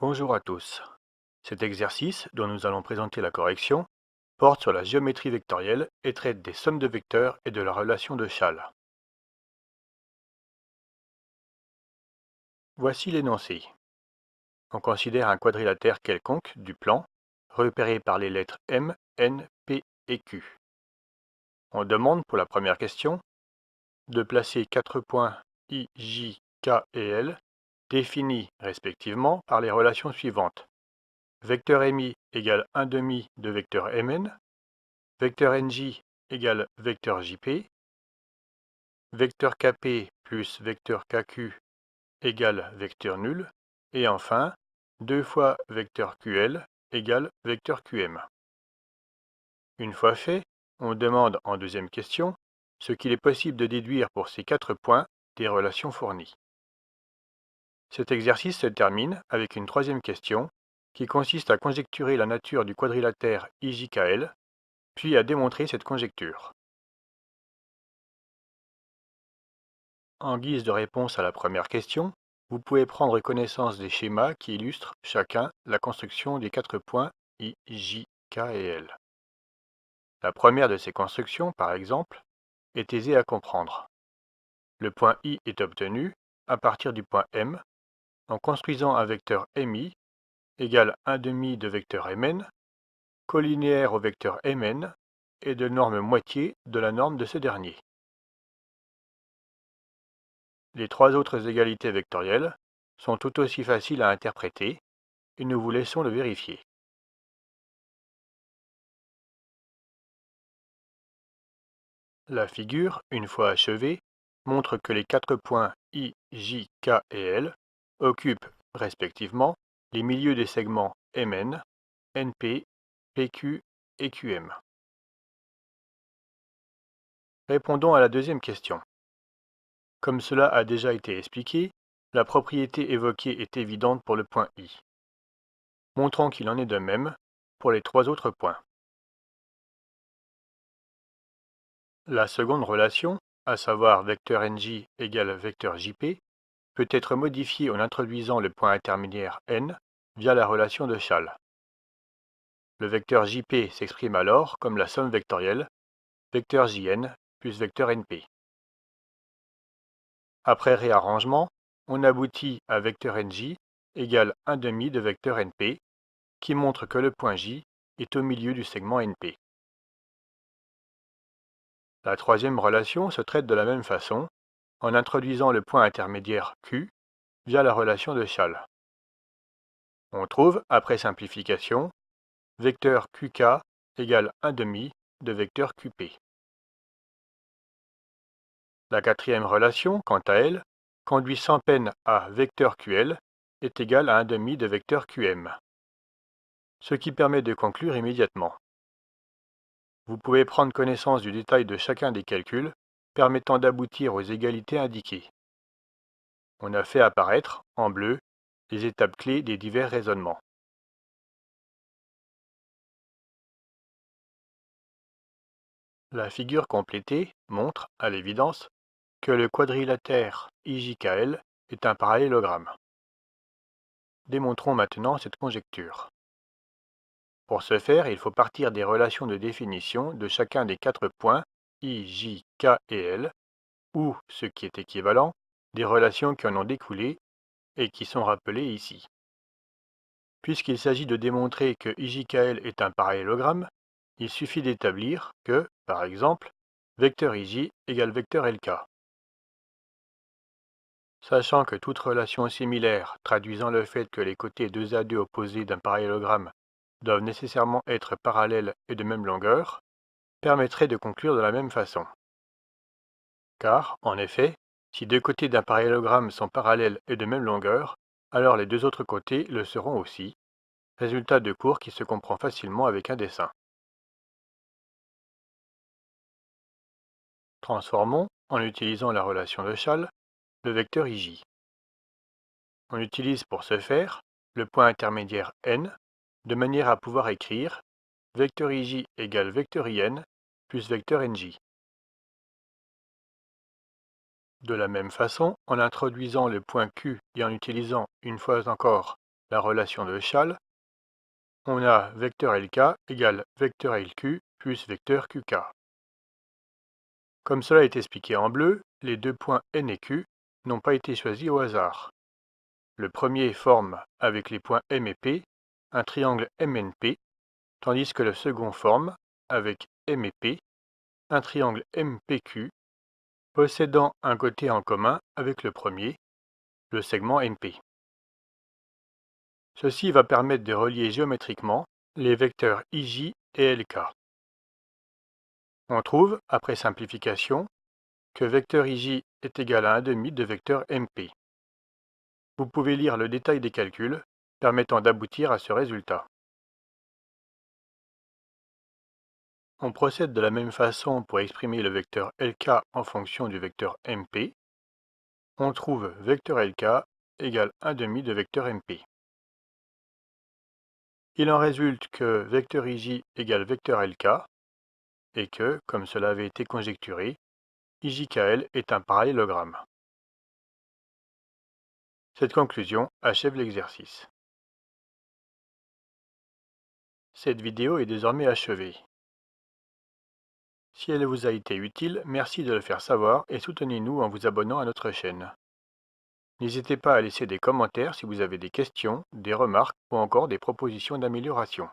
Bonjour à tous. Cet exercice, dont nous allons présenter la correction, porte sur la géométrie vectorielle et traite des sommes de vecteurs et de la relation de Chasles. Voici l'énoncé. On considère un quadrilatère quelconque du plan, repéré par les lettres M, N, P et Q. On demande pour la première question de placer 4 points I, J, K et L, définis respectivement par les relations suivantes. Vecteur MI égale 1 demi de vecteur Mn, vecteur NJ égale vecteur JP, vecteur KP plus vecteur KQ égale vecteur nul, et enfin 2 fois vecteur QL égale vecteur QM. Une fois fait, on demande en deuxième question ce qu'il est possible de déduire pour ces 4 points des relations fournies. Cet exercice se termine avec une troisième question qui consiste à conjecturer la nature du quadrilatère IJKL, puis à démontrer cette conjecture. En guise de réponse à la première question, vous pouvez prendre connaissance des schémas qui illustrent chacun la construction des 4 points I, J, K et L. La première de ces constructions, par exemple, est aisée à comprendre. Le point I est obtenu à partir du point M en construisant un vecteur MI égale 1 demi de vecteur Mn, collinéaire au vecteur Mn et de norme moitié de la norme de ce dernier. Les trois autres égalités vectorielles sont tout aussi faciles à interpréter et nous vous laissons le vérifier. La figure, une fois achevée, montre que les 4 points I, J, K et L occupent, respectivement, les milieux des segments Mn, Np, Pq et Qm. Répondons à la deuxième question. Comme cela a déjà été expliqué, la propriété évoquée est évidente pour le point I. Montrons qu'il en est de même pour les trois autres points. La seconde relation, à savoir vecteur NJ égale vecteur JP, peut être modifiée en introduisant le point intermédiaire n via la relation de Chasles. Le vecteur JP s'exprime alors comme la somme vectorielle vecteur JN plus vecteur NP. Après réarrangement, on aboutit à vecteur NJ égale 1 demi de vecteur NP, qui montre que le point J est au milieu du segment NP. La troisième relation se traite de la même façon, en introduisant le point intermédiaire Q via la relation de Chasles. On trouve, après simplification, vecteur QK égale 1 demi de vecteur QP. La quatrième relation, quant à elle, conduit sans peine à vecteur QL est égal à 1 demi de vecteur QM. Ce qui permet de conclure immédiatement. Vous pouvez prendre connaissance du détail de chacun des calculs permettant d'aboutir aux égalités indiquées. On a fait apparaître, en bleu, les étapes clés des divers raisonnements. La figure complétée montre, à l'évidence, que le quadrilatère IJKL est un parallélogramme. Démontrons maintenant cette conjecture. Pour ce faire, il faut partir des relations de définition de chacun des 4 points I, J, K et L, ou, ce qui est équivalent, des relations qui en ont découlé et qui sont rappelées ici. Puisqu'il s'agit de démontrer que IJKL est un parallélogramme, il suffit d'établir que, par exemple, vecteur IJ égale vecteur LK. Sachant que toute relation similaire traduisant le fait que les côtés 2 à 2 opposés d'un parallélogramme doivent nécessairement être parallèles et de même longueur, permettrait de conclure de la même façon. Car, en effet, si deux côtés d'un parallélogramme sont parallèles et de même longueur, alors les deux autres côtés le seront aussi, résultat de cours qui se comprend facilement avec un dessin. Transformons, en utilisant la relation de Chasles, le vecteur IJ. On utilise pour ce faire le point intermédiaire n, de manière à pouvoir écrire vecteur IJ égale vecteur IN plus vecteur NJ. De la même façon, en introduisant le point Q et en utilisant, une fois encore, la relation de Chasles, on a vecteur LK égale vecteur LQ plus vecteur QK. Comme cela est expliqué en bleu, les deux points N et Q n'ont pas été choisis au hasard. Le premier forme, avec les points M et P, un triangle MNP, tandis que le second forme, avec M et P, un triangle MPQ, possédant un côté en commun avec le premier, le segment MP. Ceci va permettre de relier géométriquement les vecteurs IJ et LK. On trouve, après simplification, que vecteur IJ est égal à 1/2 de vecteur MP. Vous pouvez lire le détail des calculs permettant d'aboutir à ce résultat. On procède de la même façon pour exprimer le vecteur LK en fonction du vecteur MP. On trouve vecteur LK égale 1/2 de vecteur MP. Il en résulte que vecteur IJ égale vecteur LK et que, comme cela avait été conjecturé, IJKL est un parallélogramme. Cette conclusion achève l'exercice. Cette vidéo est désormais achevée. Si elle vous a été utile, merci de le faire savoir et soutenez-nous en vous abonnant à notre chaîne. N'hésitez pas à laisser des commentaires si vous avez des questions, des remarques ou encore des propositions d'amélioration.